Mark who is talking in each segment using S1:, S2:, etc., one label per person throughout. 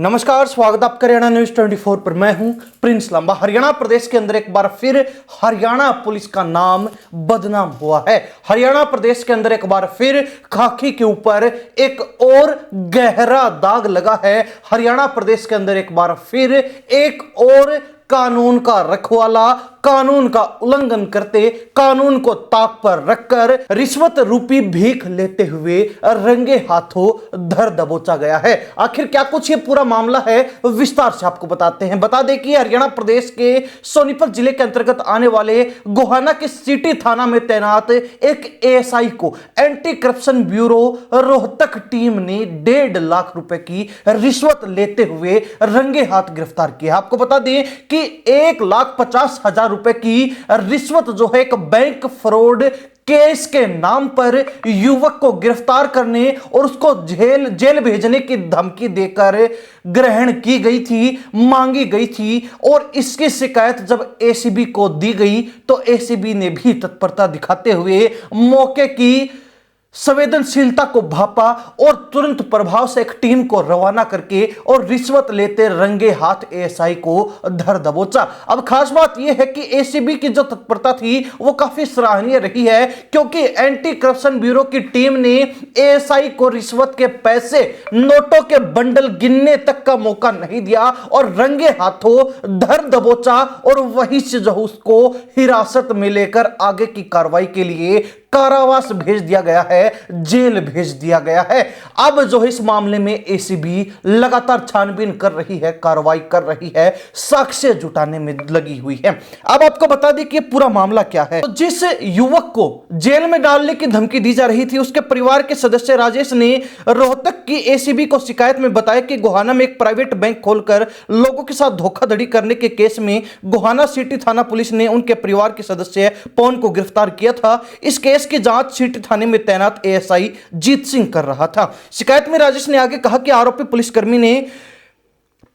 S1: नमस्कार, स्वागत आपका हरियाणा न्यूज 24 पर। मैं हूं प्रिंस लंबा। हरियाणा प्रदेश के अंदर एक बार फिर हरियाणा पुलिस का नाम बदनाम हुआ है। हरियाणा प्रदेश के अंदर एक बार फिर खाकी के ऊपर एक और गहरा दाग लगा है। हरियाणा प्रदेश के अंदर एक बार फिर एक और कानून का रखवाला, कानून का उल्लंघन करते, कानून को ताक पर रखकर रिश्वत रूपी भीख लेते हुए रंगे हाथों धर दबोचा गया है। आखिर क्या कुछ ये पूरा मामला है, विस्तार से आपको बताते हैं। बता दें कि हरियाणा प्रदेश के सोनीपत जिले के अंतर्गत आने वाले गोहाना के सिटी थाना में तैनात एक एएसआई को anti corruption bureau Rohtak team ने 1.5 लाख रुपए की रिश्वत लेते हुए रंगे हाथ गिरफ्तार किया। आपको बता दें कि 1,50,000 रुपए की रिश्वत जो है एक बैंक फ्रॉड केस के नाम पर युवक को गिरफ्तार करने और उसको जेल भेजने की धमकी देकर ग्रहण की गई थी, मांगी गई थी। और इसकी शिकायत जब एसीबी को दी गई तो एसीबी ने भी तत्परता दिखाते हुए मौके की संवेदनशीलता को भापा और तुरंत प्रभाव से एक टीम को रवाना करके और रिश्वत लेते रंगे हाथ एएसआई को धर दबोचा। अब खास बात यह है कि एसीबी की जो तत्परता थी वो काफी सराहनीय रही है, क्योंकि एंटी करप्शन ब्यूरो की टीम ने एएसआई को रिश्वत के पैसे, नोटों के बंडल गिनने तक का मौका नहीं दिया और रंगे हाथों धर दबोचा और वहीं से जो उसको हिरासत में लेकर आगे की कार्रवाई के लिए कारावास भेज दिया गया है, जेल भेज दिया गया है। अब जो इस मामले में एसीबी लगातार छानबीन कर रही है, कार्रवाई कर रही है, साक्ष्य जुटाने में लगी हुई है। अब आपको बता दें कि पूरा मामला क्या है। तो जिस युवक को जेल में डालने की धमकी दी जा रही थी, उसके परिवार के सदस्य राजेश ने रोहतक की एसीबी को शिकायत में बताया कि गोहाना में एक प्राइवेट बैंक खोलकर लोगों के साथ धोखाधड़ी करने के केस में गोहाना सिटी थाना पुलिस ने उनके परिवार के सदस्य पवन को गिरफ्तार किया था। इस केस की जांच सिटी थाने में तैनात एएसआई जीत सिंह कर रहा था। शिकायत में राजेश ने आगे कहा कि आरोपी पुलिसकर्मी ने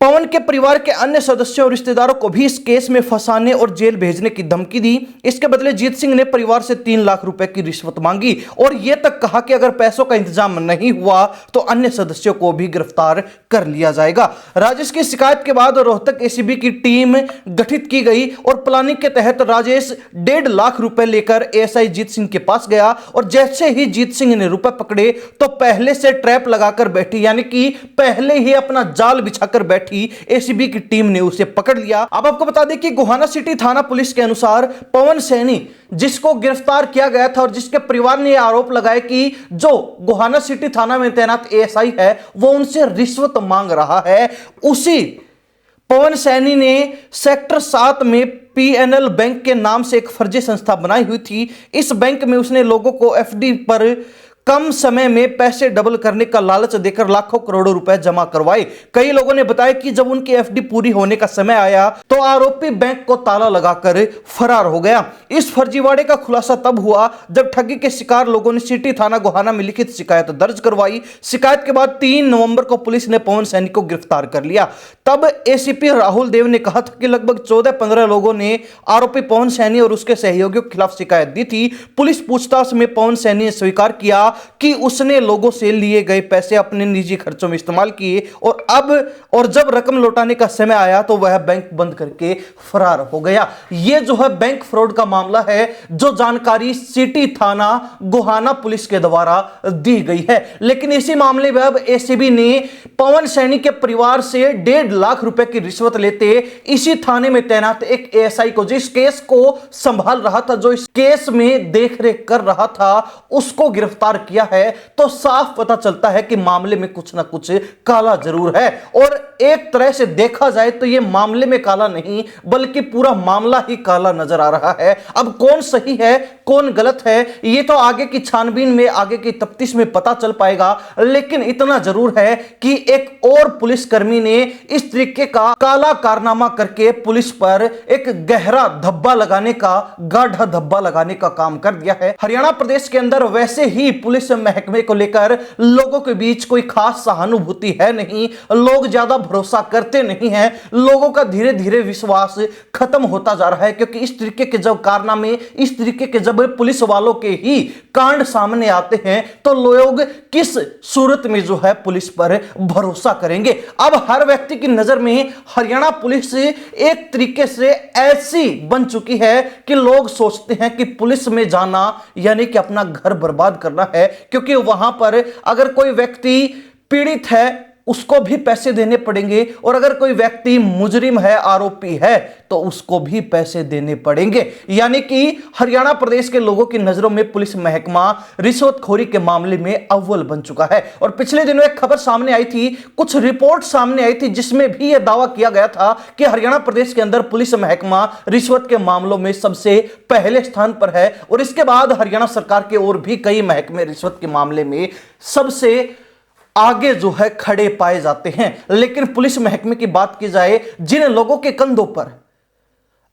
S1: पवन के परिवार के अन्य सदस्यों और रिश्तेदारों को भी इस केस में फंसाने और जेल भेजने की धमकी दी। इसके बदले जीत सिंह ने परिवार से 3 लाख रुपए की रिश्वत मांगी और यह तक कहा कि अगर पैसों का इंतजाम नहीं हुआ तो अन्य सदस्यों को भी गिरफ्तार कर लिया जाएगा। राजेश की शिकायत के बाद रोहतक एसीबी की टीम गठित की गई और प्लानिंग के तहत राजेश 1.5 लाख रुपए लेकर एएसआई जीत सिंह के पास गया और जैसे ही जीत सिंह ने रुपए पकड़े तो पहले से ट्रैप लगाकर बैठी, यानी कि पहले ही अपना जाल बिछाकर बैठी एसीबी की टीम ने उसे पकड़ लिया। अब आपको बता दें कि गोहाना सिटी थाना पुलिस के अनुसार पवन सैनी, जिसको गिरफ्तार किया गया था और जिसके परिवार ने आरोप लगाया कि जो गोहाना सिटी थाना में तैनात एएसआई है वो उनसे रिश्वत मांग रहा है, उसी पवन सैनी ने सेक्टर 7 में पीएनएल बैंक के नाम से एक फर्जी संस्था बनाई हुई थी। इस बैंक में उसने लोगों को एफडी पर कम समय में पैसे डबल करने का लालच देकर लाखों करोड़ों रुपए जमा करवाए। कई लोगों ने बताया कि जब उनकी एफडी पूरी होने का समय आया तो आरोपी बैंक को ताला लगाकर फरार हो गया। इस फर्जीवाड़े का खुलासा तब हुआ जब ठगी के शिकार लोगों ने सिटी थाना गोहाना में लिखित शिकायत दर्ज करवाई। शिकायत के बाद 3 नवंबर को पुलिस ने पवन सैनी को गिरफ्तार कर लिया। तब एसीपी राहुल देव ने कहा था कि लगभग 14-15 लोगों ने आरोपी पवन सैनी और उसके सहयोगियों के खिलाफ शिकायत दी थी। पुलिस पूछताछ में पवन सैनी ने स्वीकार किया कि उसने लोगों से लिए गए पैसे अपने निजी खर्चों में इस्तेमाल किए और जब रकम लौटाने का समय आया तो वह बैंक बंद करके फरार हो गया। यह जो है बैंक फ्रॉड का मामला है, जो जानकारी सिटी थाना गोहाना पुलिस के द्वारा दी गई है। लेकिन इसी मामले में अब एसीबी ने पवन सैनी के परिवार से 1.5 लाख रुपए की रिश्वत लेते इसी थाने में तैनात एक एएसआई को, जो इस केस को संभाल रहा था, जो इस केस में देखरेख कर रहा था, उसको गिरफ्तार किया है। तो साफ पता चलता है कि मामले में कुछ ना कुछ काला जरूर है। और एक तरह से देखा जाए तो यह मामले में काला नहीं बल्कि पूरा मामला ही काला नजर आ रहा है। अब कौन सही है कौन गलत है यह तो आगे की छानबीन में, आगे की तफ्तीश में पता चल पाएगा। लेकिन इतना जरूर है कि एक और पुलिसकर्मी ने इस तरीके का काला कारनामा करके पुलिस पर एक गहरा धब्बा लगाने का, गाढ़ा धब्बा लगाने का काम कर दिया है। हरियाणा प्रदेश के अंदर वैसे ही पुलिस महकमे को लेकर लोगों के बीच कोई खास सहानुभूति है नहीं, लोग ज्यादा भरोसा करते नहीं हैं, लोगों का धीरे धीरे विश्वास खत्म होता जा रहा है। क्योंकि इस तरीके के जब कारनामे, इस तरीके के जब जब पुलिस वालों के ही कांड सामने आते हैं तो लोग किस सूरत में जो है पुलिस पर भरोसा करेंगे। अब हर व्यक्ति की नजर में हरियाणा पुलिस एक तरीके से ऐसी बन चुकी है कि लोग सोचते हैं कि पुलिस में जाना यानी कि अपना घर बर्बाद करना है, क्योंकि वहां पर अगर कोई व्यक्ति पीड़ित है उसको भी पैसे देने पड़ेंगे और अगर कोई व्यक्ति मुजरिम है, आरोपी है, तो उसको भी पैसे देने पड़ेंगे। यानी कि हरियाणा प्रदेश के लोगों की नजरों में पुलिस महकमा रिश्वतखोरी के मामले में अव्वल बन चुका है। और पिछले दिनों एक खबर सामने आई थी, कुछ रिपोर्ट सामने आई थी जिसमें भी यह दावा किया गया था कि हरियाणा प्रदेश के अंदर पुलिस महकमा रिश्वत के मामलों में सबसे पहले स्थान पर है और इसके बाद हरियाणा सरकार के और भी कई महकमे रिश्वत के मामले में सबसे आगे जो है खड़े पाए जाते हैं। लेकिन पुलिस महकमे की बात की जाए, जिन लोगों के कंधों पर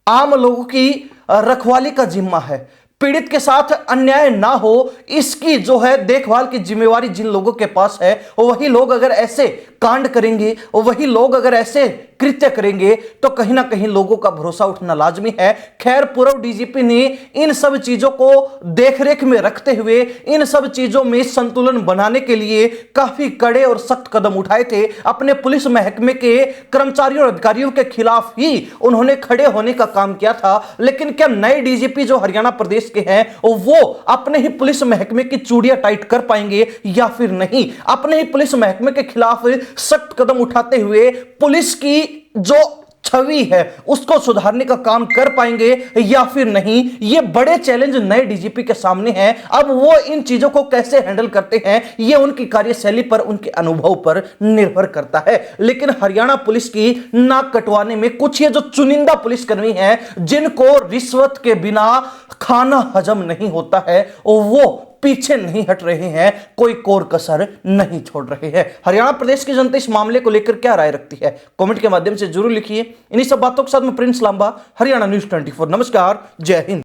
S1: आम लोगों की रखवाली का जिम्मा है, पीड़ित के साथ अन्याय ना हो इसकी जो है देखभाल की जिम्मेवारी जिन लोगों के पास है, वही लोग अगर ऐसे कांड करेंगे, वही लोग अगर ऐसे कृत्य करेंगे तो कहीं ना कहीं लोगों का भरोसा उठना लाजमी है। खैर, पूर्व डीजीपी ने इन सब चीजों को देखरेख में रखते हुए इन सब चीजों में संतुलन बनाने के लिए काफी कड़े और सख्त कदम उठाए थे। अपने पुलिस महकमे के कर्मचारियों और अधिकारियों के खिलाफ ही उन्होंने खड़े होने का काम किया था। लेकिन क्या नए डीजीपी जो हरियाणा प्रदेश के हैं वो अपने ही पुलिस महकमे की चूड़ियां टाइट कर पाएंगे या फिर नहीं? अपने ही पुलिस महकमे के खिलाफ सख्त कदम उठाते हुए पुलिस की जो छवि है उसको सुधारने का काम कर पाएंगे या फिर नहीं? ये बड़े चैलेंज नए डीजीपी के सामने हैं। अब वो इन चीजों को कैसे हैंडल करते हैं ये उनकी कार्यशैली पर, उनके अनुभव पर निर्भर करता है। लेकिन हरियाणा पुलिस की नाक कटवाने में कुछ ये जो चुनिंदा पुलिसकर्मी हैं जिनको रिश्वत के बिना खाना हजम नहीं होता है, वो पीछे नहीं हट रहे हैं, कोई कोर कसर नहीं छोड़ रहे हैं। हरियाणा प्रदेश की जनता इस मामले को लेकर क्या राय रखती है, कमेंट के माध्यम से जरूर लिखिए। इन्हीं सब बातों के साथ मैं प्रिंस लांबा, हरियाणा न्यूज़ 24। नमस्कार, जय हिंद।